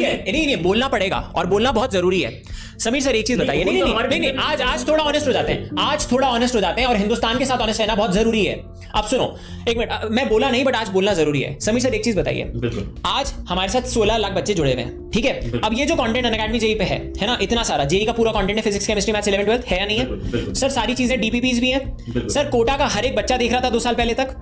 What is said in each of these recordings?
नहीं बोलना पड़ेगा और बोलना बहुत जरूरी है। समीर सर एक चीज बताइए। नहीं, आज थोड़ा ऑनेस्ट हो जाते हैं, आज थोड़ा ऑनेस्ट हो जाते हैं और हिंदुस्तान के साथ ऑनेस्ट रहना बहुत जरूरी है। अब सुनो एक मिनट, मैं बोला नहीं बट आज बोलना जरूरी है। समीर सर एक चीज बताइए, आज हमारे साथ 16 लाख बच्चे जुड़े हुए हैं, ठीक है। अब ये जो कंटेंट अनअकैडमी जेई पे है ना, इतना सारा जेई का पूरा कंटेंट है, फिजिक्स केमिस्ट्री मैथ्स 11 12 है या नहीं है सर? सारी चीजें डीपीपीज भी हैं सर। कोटा का हर एक बच्चा देख रहा था 2 साल पहले तक,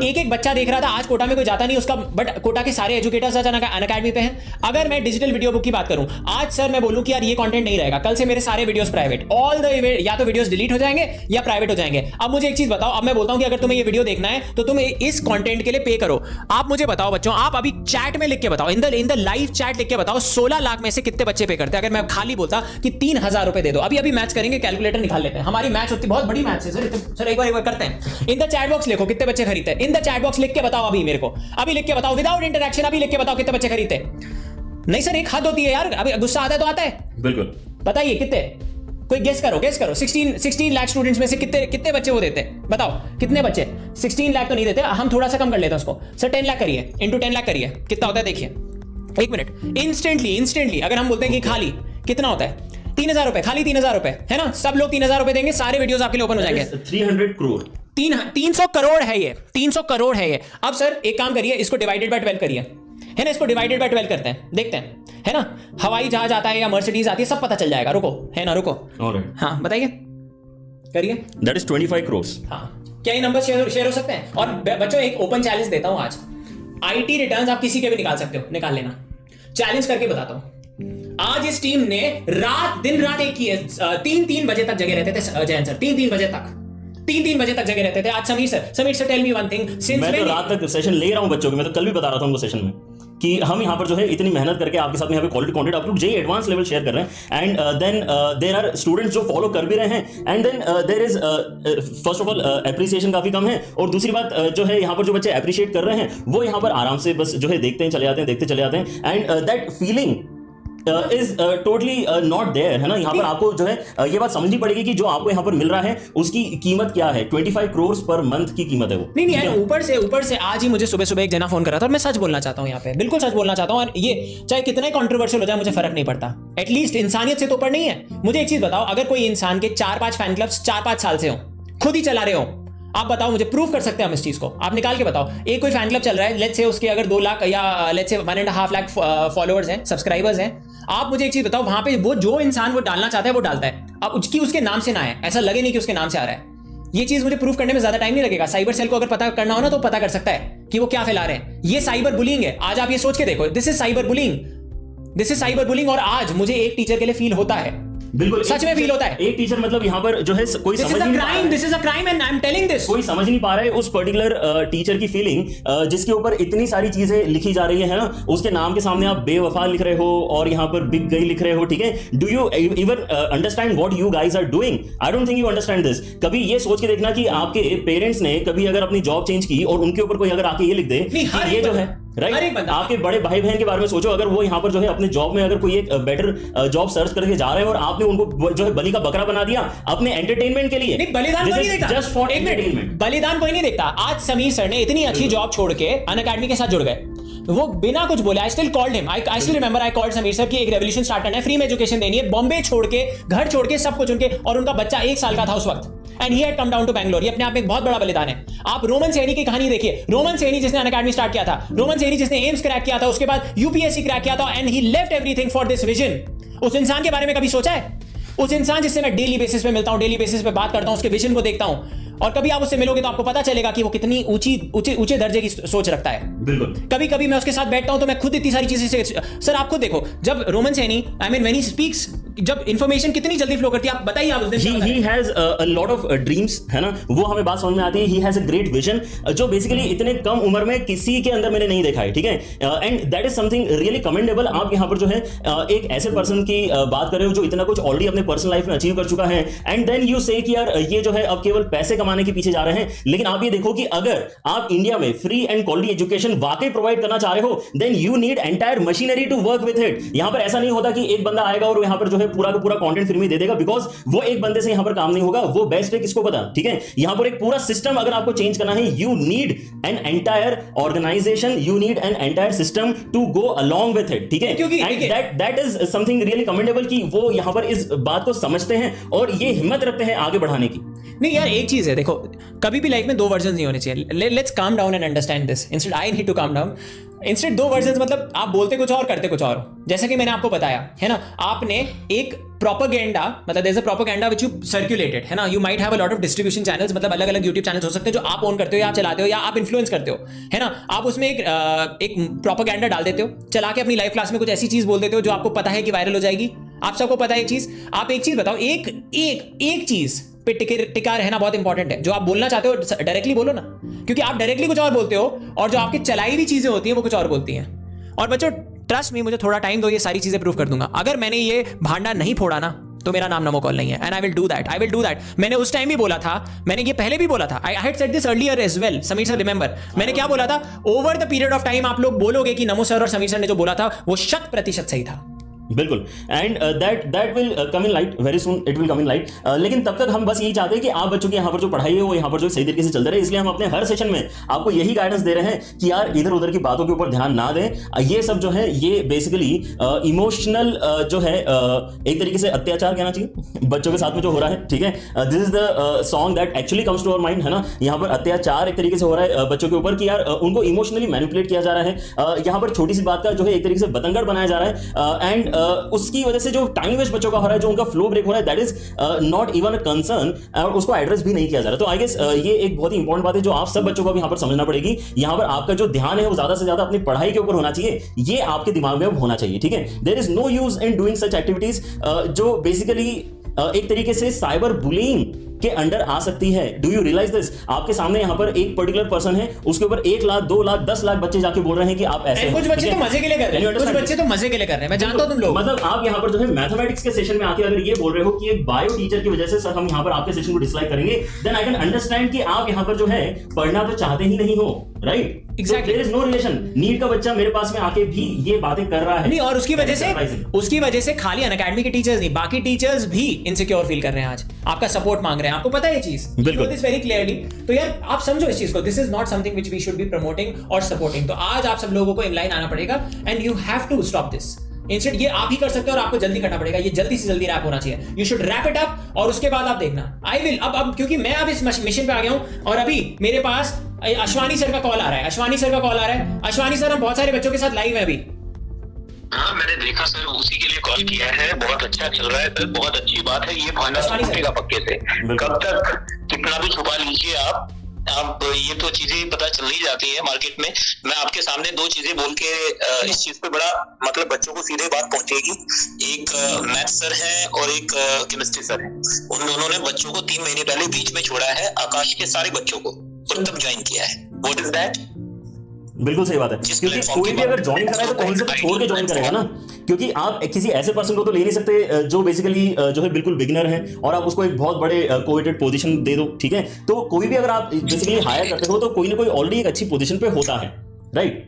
एक बच्चा देख रहा था। आज कोटा में कोई जाता नहीं उसका, बट कोटा के सारे एजुकेटर्स आज अनअकैडमी पे हैं। अगर मैं डिजिटल वीडियो बुक की बात करूं, आज सर मैं बोलूं कि यार ये कंटेंट नहीं रहेगा, कल से मेरे सारे वीडियोस प्राइवेट, ऑल द या तो वीडियोस डिलीट हो जाएंगे या प्राइवेट हो जाएंगे। अब मुझे एक चीज बताओ, अब मैं बोलता हूं कि अगर तुम्हें ये वीडियो देखना है तो तुम इस कंटेंट के लिए पे करो। आप मुझे बताओ बच्चों, आप अभी चैट में लिख के बताओ, इन द लाइव चैट लिख के बताओ 16 लाख में से कितने बच्चे पे करते हैं। अगर मैं खाली बोलता कि 3000 रुपए दे दो, अभी मैच करेंगे, कैलकुलेटर निकाल लेते हैं, हमारी मैच होती बहुत बड़ी मैच है सर एक बार करते हैं। इन द चैट बॉक्स लिखो कितने बच्चे खरीदते हैं, इन द चैट बॉक्स लिख के बताओ, अभी मेरे को अभी लिख के बताओ, विदाउट इंटरेक्शन अभी लिख के बताओ कितने बच्चे खरीदते। नहीं सर एक हद होती है यार, अभी गुस्सा आता है तो आता है, बिल्कुल बताइए कितने, कोई गेस करो 16 लाख स्टूडेंट्स में से कितने बच्चे वो देते हैं, बताओ कितने बच्चे? 16 लाख तो नहीं देते, हम थोड़ा सा कम कर लेते हैं उसको सर, 10 लाख करिए, इंटू 10 लाख करिए, कितना होता है देखिए। एक मिनट, इंस्टेंटली अगर हम बोलते हैं कि खाली कितना होता है, 3000 रुपए, खाली 3000 रुपए है ना, सब लोग 3000 रुपए देंगे, सारे वीडियोस आपके लिए ओपन हो जाएंगे। 300 करोड़ 300 करोड़ है ये, 300 करोड़ है ये। अब सर एक काम करिए, इसको डिवाइडेड बाय 12 करिए, है ना, इसको डिवाइडेड बाय 12 करते हैं, देखते हैं, है ना, हवाई जहाज आता है या मर्सिडीज आती है, सब पता चल जाएगा। रुको, है ना, रुको, हाँ बताइए, करिए। That is 25 crore. हाँ, क्या ये नंबर शेयर हो सकते हैं? और बच्चों एक ओपन चैलेंज देता हूं आज, आईटी रिटर्न्स आप किसी के भी निकाल सकते हो, निकाल लेना, चैलेंज करके बताता हूं। आज इस टीम ने दिन रात एक की है, 3 बजे तक जगे रहते थे जयंत सर, 3 बजे तक, 3 बजे तक जगे रहते थे। आज Sameer sir tell me one thing, since मैं तो रात तक सेशन ले रहा हूं बच्चों के, मैं तो कल भी बता रहा था उनको सेशन में कि हम यहाँ पर जो है इतनी मेहनत करके आपके साथ में यहाँ पे क्वालिटी कंटेंट आप लोग जेई एडवांस लेवल शेयर कर रहे हैं, and then there are students जो फॉलो कर भी रहे हैं, and then there is first of all appreciation काफी कम है, और दूसरी बात जो है यहाँ पर जो बच्चे एप्रिशिएट कर रहे हैं वो यहाँ पर आराम से बस जो है देखते चले जाते हैं, and that feeling is totally not there, है ना। यहाँ पर आपको जो है ये बात समझनी पड़ेगी कि जो आपको यहाँ पर मिल रहा है उसकी कीमत क्या है, 25 करोड़ पर मंथ की कीमत है वो। नहीं यार, ऊपर से आज ही मुझे सुबह एक जना फोन करा था, और मैं सच बोलना चाहता हूँ यहाँ पे, बिल्कुल सच बोलना चाहता हूँ, और ये चाहे कितना ही कंट्रोवर्शियल हो जाए मुझे फर्क नहीं पड़ता, एटलीस्ट इंसानियत से तो ऊपर नहीं है। मुझे एक चीज बताओ, अगर कोई इंसान के 4-5 फैन क्लब्स 4-5 साल से हो, खुद ही चला रहे हो, आप बताओ, मुझे प्रूव कर सकते हैं हम इस चीज को, आप निकाल के बताओ। एक कोई फैन क्लब चल रहा है, लेट्स से उसके अगर 2 लाख या लेट्स से 1.5 लाख फॉलोअर्स हैं, सब्सक्राइबर्स हैं, आप मुझे एक चीज बताओ, वहां पे वो जो इंसान वो डालना चाहता है वो डालता है, अब उसके नाम से ना है, ऐसा लगे नहीं कि उसके नाम से आ रहा है। ये चीज मुझे प्रूफ करने में ज्यादा टाइम नहीं लगेगा। साइबर सेल को अगर पता करना हो ना तो पता कर सकता है कि वो क्या फैला रहे हैं। ये साइबर बुलिंग है। आज आप ये सोच के देखो, दिस इज साइबर बुलिंग, और आज मुझे एक टीचर के लिए फील होता है, बिल्कुल सच में फील होता है। एक टीचर मतलब यहाँ पर जो है कोई समझ नहीं पा रहा है, this is a crime and I am telling this, कोई समझ नहीं पा रहा है उस पर्टिकुलर टीचर की फीलिंग, जिसके ऊपर इतनी सारी चीजें लिखी जा रही है ना, उसके नाम के सामने आप बेवफा लिख रहे हो और यहाँ पर बिक गई लिख रहे हो, ठीक है। Do you even understand what you guys are doing? I don't think you understand this. कभी ये सोच के देखना कि आपके पेरेंट्स ने कभी अगर अपनी जॉब चेंज की और उनके ऊपर कोई अगर आके ये लिख दे कि ये जो है राइट, आपके बड़े भाई बहन के बारे में सोचो, अगर वो यहाँ पर जो है अपने जॉब में अगर कोई एक बेटर जॉब सर्च करके जा रहे हैं और आपने उनको जो है बलि का बकरा बना दिया अपने एंटरटेनमेंट के लिए। बलिदान कोई नहीं देखता, जस्ट फॉर एंटरटेनमेंट, बलिदान कोई नहीं देखता। आज समीर सर ने इतनी अच्छी जॉब छोड़ के अनअकैडमी के साथ जुड़ गए, वो बिना कुछ बोले, I still called him, I still remember, I called Sameer sir की एक रेवोल्यूशन स्टार्ट करना है, फ्री में एजुकेशन देनी है, बॉम्बे छोड़ के, घर छोड़ के, सब कुछ उनके, और उनका बच्चा 1 साल का था उस वक्त, and he had come down to Bangalore. ये अपने आप में एक बहुत बड़ा बलिदान है। आप रोमन सैनी की कहानी देखिए, रोमन सैनी जिसने अनअकैडमी स्टार्ट किया था, रोमन सैनी जिसने एम्स क्रैक किया था, उसके बाद यूपीएससी क्रैक किया था, and he left everything for this vision. उस इंसान के बारे में कभी सोचा है? उस इंसान जिससे मैं डेली बेसिस पे मिलता हूं, डेली बेसिस पे बात करता हूं, उसके विजन को देखता हूं, और कभी आप उससे मिलोगे तो आपको पता चलेगा कि वो कितनी ऊंचे दर्जे की सोच रखता है। बिल्कुल। कभी मैं उसके साथ बैठता हूं तो मैं खुद इतनी सारी चीजें से, सर आप खुद देखो, जब Roman Saini, I mean when he speaks, जब इंफॉर्मेशन कितनी जल्दी फ्लो करती है, आप बताइए। आप उस दिन he has a lot of dreams, है ना, वो हमें बात समझ में आती है। he has a great vision, जो बेसिकली इतने कम उम्र में किसी के अंदर मैंने नहीं देखा है, ठीक है, and that is something really commendable. आप यहाँ पर जो है एक ऐसे पर्सन की बात कर रहे हो जो इतना कुछ ऑलरेडी अपने पर्सनल लाइफ में अचीव कर चुका है, एंड देन यू से कि यार ये जो है अब केवल पैसे कमाने के पीछे जा रहे हैं। लेकिन आप ये देखो कि अगर आप इंडिया में फ्री एंड क्वालिटी एजुकेशन वाकई प्रोवाइड करना चाह रहे हो, then you need entire machinery to work with it. यहां पर ऐसा नहीं होता कि एक बंदा आएगा और यहां पर जो है पूरा का पूरा कंटेंट फ्री में दे देगा, बिकॉज वो एक बंदे से यहां पर काम नहीं होगा, वो बेस्ट है किसको पता, ठीक है। यहां पर एक पूरा सिस्टम अगर आपको चेंज करना है, you need an entire organization, you need an entire system to go along with it, ठीक है। And that is something really commendable कि वो यहां पर इस बात को समझते हैं और ये हिम्मत रखते हैं आगे बढ़ाने की। नहीं यार, एक चीज है, देखो कभी भी लाइफ में दो वर्जन नहीं होने चाहिए। Let's calm down and understand this. Instead I need to calm down. Instead दो वर्जन मतलब आप बोलते कुछ और करते कुछ और। जैसा कि मैंने आपको बताया है ना, आपने एक प्रोपेगेंडा, मतलब there is a propaganda which you circulated, है ना। You might have a lot of distribution channels, मतलब अलग अलग यूट्यूब चैनल्स हो सकते हैं जो आप ओन करते हो या आप चलाते हो या आप इन्फ्लुएंस करते हो, है ना। आप उसमें एक प्रोपेगेंडा डाल देते हो, चला के अपनी लाइव क्लास में कुछ ऐसी चीज बोल देते हो जो आपको पता है कि वायरल हो जाएगी। आप सबको पता है एक चीज, आप एक चीज बताओ, एक चीज पे टिका रहना बहुत इंपॉर्टेंट है। जो आप बोलना चाहते हो डायरेक्टली बोलो ना, क्योंकि आप डायरेक्टली कुछ और बोलते हो और जो आपकी चलाई हुई चीजें होती हैं वो कुछ और बोलती हैं। और बच्चों ट्रस्ट मी, मुझे थोड़ा टाइम दो, ये सारी चीजें प्रूव कर दूंगा। अगर मैंने ये भांडा नहीं फोड़ा ना तो मेरा नाम नमो कॉल नहीं है। And I will do that. मैंने उस टाइम भी बोला था, मैंने ये पहले भी बोला था, I had said this earlier as well. Sameer sir remember, मैंने क्या बोला था, over the period of time आप लोग बोलोगे कि नमो सर और समीर सर ने जो बोला था वो 100% सही था। बिल्कुल, and that will come in light very soon, it will come in light. लेकिन तब तक हम बस यही चाहते हैं कि आप बच्चों की यहाँ पर जो पढ़ाई है वो यहाँ पर जो सही तरीके से चलते रहे। इसलिए हम अपने हर सेशन में आपको यही गाइडेंस दे रहे हैं कि यार इधर उधर की बातों के ऊपर ध्यान ना दें। ये सब जो है ये बेसिकली इमोशनल जो है एक तरीके से अत्याचार कहना चाहिए बच्चों के साथ में जो हो रहा है, ठीक है। This is the song that actually comes to our mind, है ना। यहाँ पर अत्याचार एक तरीके से हो रहा है बच्चों के ऊपर कि यार उनको इमोशनली मैनिपुलेट किया जा रहा है। यहाँ पर छोटी सी बात का जो है एक तरीके से बतंगड़ बनाया जा रहा है, एंड उसकी वजह से जो टाइम वेस्ट बच्चों का हो रहा है, जो उनका फ्लो ब्रेक हो रहा है, that is not even a concern, और उसको एड्रेस भी नहीं किया जा रहा। तो आई गेस ये एक बहुत ही इंपॉर्टेंट बात है जो आप सब बच्चों को भी यहाँ पर समझना पड़ेगी। यहाँ पर आपका जो ध्यान है वो ज्यादा से ज्यादा अपनी पढ़ाई के ऊपर होना चाहिए, ये आपके दिमाग में अब होना चाहिए, ठीक है। There is no use in doing such activities जो बेसिकली एक तरीके से साइबर बुलिंग के अंडर आ सकती है। Do you realize this? आपके सामने यहाँ पर एक पर्टिकुलर पर्सन है, उसके ऊपर 1 लाख 2 लाख 10 लाख बच्चे जाके बोल रहे हैं कि आप ऐसे। कुछ बच्चे तो मजे के लिए कर रहे हैं, कुछ बच्चे तो मजे के लिए कर रहे हैं, मैं जानता हूं तुम लोग। मतलब आप यहाँ पर जो है मैथमेटिक्स के सेशन में आके अगर ये बोल रहे हो कि एक बायो टीचर की वजह से सर हम यहाँ पर आपके सेशन को डिसलाइक करेंगे, देन आई कैन अंडरस्टैंड कि आप यहाँ पर जो है पढ़ना तो चाहते ही नहीं हो, right. Exactly. There is no relation. NEET का बच्चा मेरे पास में आके भी ये बातें कर रहा है नहीं, और उसकी वजह से खाली अनअकैडमी के टीचर्स नहीं, बाकी टीचर्स भी इनसिक्योर फील कर रहे हैं, आज आपका सपोर्ट मांग रहे हैं। आपको पता है ये चीज, बिल्कुल दिस वेरी क्लियरली। तो यार आप समझो इस चीज को, this is not something which we should be promoting और सपोर्टिंग। तो आज आप सब लोगों को इन लाइन आना पड़ेगा and you have to stop this. Instead ये आप ही कर सकते हो और आपको जल्दी करना पड़ेगा, ये जल्दी से जल्दी रैप होना चाहिए। You should wrap it up और उसके बाद आप देखना आई विल अब क्योंकि मैं अब इस मिशन पे आ गया हूं और अभी मेरे पास अश्वानी सर का कॉल आ रहा है। अश्वानी सर हम बहुत सारे बच्चों के साथ लाइव है अभी। हाँ मैंने देखा सर, उसी के लिए कॉल किया है। बहुत अच्छा चल रहा है सर, बहुत अच्छी बात है। ये भांडा टूटेगा पक्के से। कब तक कितना भी छुपा लीजिए आप ये तो चीजें पता चल ही जाती है मार्केट में। मैं आपके सामने 2 चीजें बोल के इस चीज पे बड़ा मतलब बच्चों को सीधे बात पहुंचेगी। एक मैथ सर है और एक केमिस्ट्री सर है। उन दोनों ने बच्चों को 3 महीने पहले बीच में छोड़ा है, आकाश के सारे बच्चों को, और तब ज्वाइन किया है। What is that? बिल्कुल सही बात है, क्योंकि कोई भी अगर ज्वाइन कर रहा है तो कहीं से तो छोड़ के ज्वाइन करेगा ना, क्योंकि आप किसी ऐसे पर्सन को तो ले नहीं सकते जो बेसिकली जो है बिल्कुल बिगिनर है और आप उसको एक बहुत बड़े कोवेटेड पोजीशन दे दो, ठीक है। तो कोई भी अगर आप बेसिकली हायर करते हो तो कोई ना कोई ऑलरेडी एक अच्छी पोजीशन पे होता है, राइट।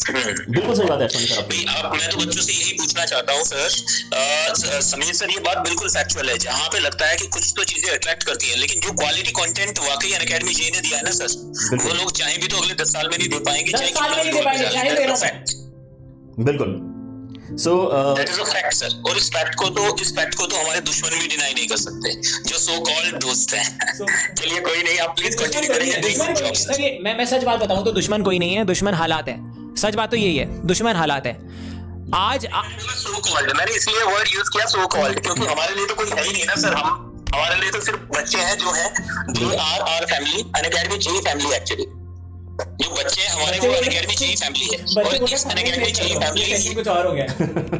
बिल्कुल सही बात है सर। मैं तो बच्चों से यही पूछना चाहता हूँ सर, समीर सर, ये बात बिल्कुल फैक्चुअल है। जहाँ पे लगता है कि कुछ तो चीजें अट्रैक्ट करती हैं, लेकिन जो क्वालिटी कंटेंट वाकई अनअकैडमी जे ने दिया है ना सर, वो लोग चाहे भी तो अगले 10 साल में नहीं दे पाएंगे, बिल्कुल। So that is a fact sir, और इस फैक्ट को तो हमारे दुश्मन भी डिनाई नहीं कर सकते, जो सो कॉल्ड दोस्त हैं। चलिए कोई नहीं, आप प्लीज कंटिन्यू करिए। मैं सच बात बताऊं तो दुश्मन कोई नहीं है, दुश्मन हालात है। सच बात तो यही है, दुश्मन हालात है। आज सो कॉल्ड, मैंने इसलिए वर्ड यूज किया सो कॉल्ड, क्योंकि हमारे लिए तो कोई है ही नहीं ना सर। हमारे लिए तो सिर्फ बच्चे हैं जो हैं JRR फैमिली, अनअकैडमी जे फैमिली। एक्चुअली जो बच्चे हैं हमारे वो अनअकैडमी जे फैमिली है, और इस अनअकैडमी जे फैमिली कुछ और हो गया।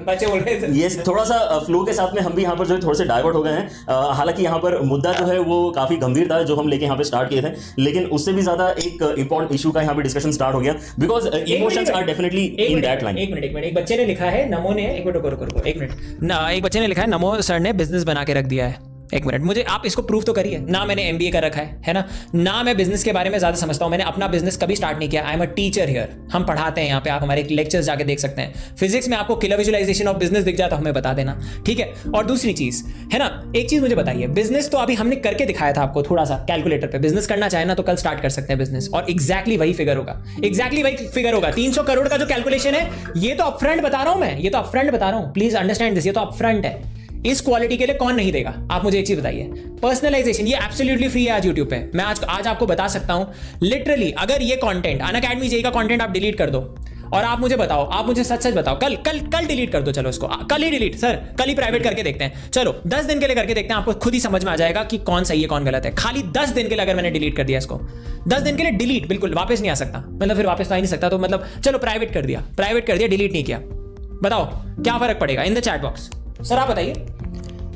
बच्चे बोल रहे हैं ये थोड़ा सा फ्लो के साथ में हम भी यहाँ पर जो है थोड़े से डाइवर्ट हो गए हैं। हालांकि यहाँ पर मुद्दा जो है वो काफी गंभीर था जो हम लेके यहाँ पे स्टार्ट किए थे, लेकिन उससे भी ज्यादा एक इंपॉर्टेंट इशू का यहाँ पे डिस्कशन स्टार्ट हो गया, because emotions are definitely in that line. एक मिनट, एक बच्चे ने लिखा है, नमो ने, एक मिनट रुको, एक मिनट, एक बच्चे ने लिखा है, नमो सर ने बिजनेस बना के रख दिया है। एक मिनट, मुझे आप इसको प्रूव तो करिए ना। मैंने एमबीए कर रखा है ना, ना मैं बिजनेस के बारे में ज्यादा समझता हूं। मैंने अपना बिजनेस कभी स्टार्ट नहीं किया। I am a teacher here, हम पढ़ाते हैं यहाँ पे, आप हमारे लेक्चर्स जाके देख सकते हैं। फिजिक्स में आपको किलर विजुअलाइजेशन ऑफ बिजनेस दिख जाता, हमें बता देना, ठीक है। और दूसरी चीज है ना, एक चीज मुझे बताइए, बिजनेस तो अभी हमने करके दिखाया था आपको थोड़ा सा कैलकुलेटर पे। बिजनेस करना चाहे ना तो कल स्टार्ट कर सकते हैं बिजनेस, और एग्जैक्टली वही फिगर होगा, एग्जैक्टली वही फिगर होगा। 300 करोड़ का जो कैलकुलेशन है, ये तो अपफ्रंट बता रहा हूं मैं, ये तो अपफ्रंट बता रहा हूं, प्लीज अंडरस्टैंड दिस, ये तो अपफ्रंट है। इस क्वालिटी के लिए कौन नहीं देगा? आप मुझे एक चीज बताइए, पर्सनलाइजेशन ये एब्सोल्युटली फ्री है आज यूट्यूब पे। मैं आज आपको बता सकता हूं लिटरली, अगर ये कंटेंट अनअकैडमी जेई का कंटेंट आप डिलीट कर दो और आप मुझे बताओ, आप मुझे सच सच बताओ, कल डिलीट कर दो, चलो इसको कल ही डिलीट, सर कल ही प्राइवेट करके देखते हैं, चलो 10 दिन के लिए करके देखते हैं, आपको खुद ही समझ में आ जाएगा कि कौन सही है कौन गलत है। खाली 10 दिन के लिए अगर मैंने डिलीट कर दिया इसको, 10 दिन के लिए डिलीट, बिल्कुल वापस नहीं आ सकता, मतलब फिर वापस तो आ नहीं सकता, तो मतलब चलो प्राइवेट कर दिया, डिलीट नहीं किया, बताओ क्या फर्क पड़ेगा? In the chat box sir आप बताइए,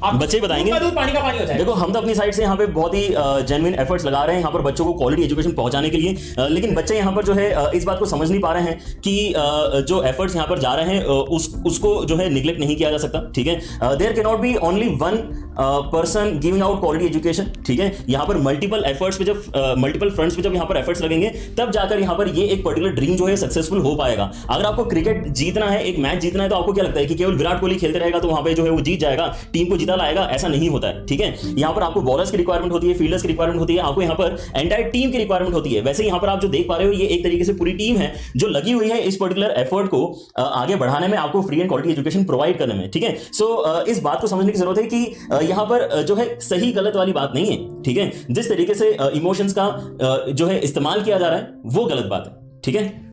बच्चे बताएंगे, पानी का पानी हो जाएगा। देखो हम तो अपनी साइड से यहाँ पे बहुत ही जेन्युइन एफर्ट्स लगा रहे हैं यहाँ पर बच्चों को क्वालिटी एजुकेशन पहुंचाने के लिए, लेकिन बच्चे यहाँ पर जो है इस बात को समझ नहीं पा रहे हैं कि जो एफर्ट्स यहाँ पर जा रहे हैं उसको जो है निगलेक्ट नहीं किया जा सकता, ठीक है। There can not be only one person giving out quality education, ठीक है। यहाँ पर मल्टीपल एफर्ट्स पे जब मल्टीपल फ्रंट्स पे जब यहाँ पर एफर्ट्स लगेंगे, तब जाकर यहाँ पर ये एक पर्टिकुलर ड्रीम जो है सक्सेसफुल हो पाएगा। अगर आपको क्रिकेट जीतना है, एक मैच जीतना है, तो आपको क्या लगता है कि केवल विराट कोहली खेलते रहेगा तो वहां पे जो है वो जीत जाएगा, टीम को जीता लाएगा? ऐसा नहीं होता है, ठीक है। यहाँ पर आपको बॉलर्स की रिक्वायरमेंट होती है, फील्डर्स की रिक्वायरमेंट होती है, आपको यहाँ पर एंटायर टीम की रिक्वायरमेंट होती है। वैसे यहाँ पर आप जो देख पा रहे हो, ये एक तरीके से पूरी टीम है जो लगी हुई है इस पर्टिकुलर एफर्ट को आगे बढ़ाने में, आपको free and quality education provide करने में, ठीक है। सो इस बात को समझने की जरूरत है कि यहाँ पर जो है सही गलत वाली बात नहीं है, ठीक है। जिस तरीके से इमोशंस का जो है इस्तेमाल किया जा रहा है वो गलत बात है, ठीक है।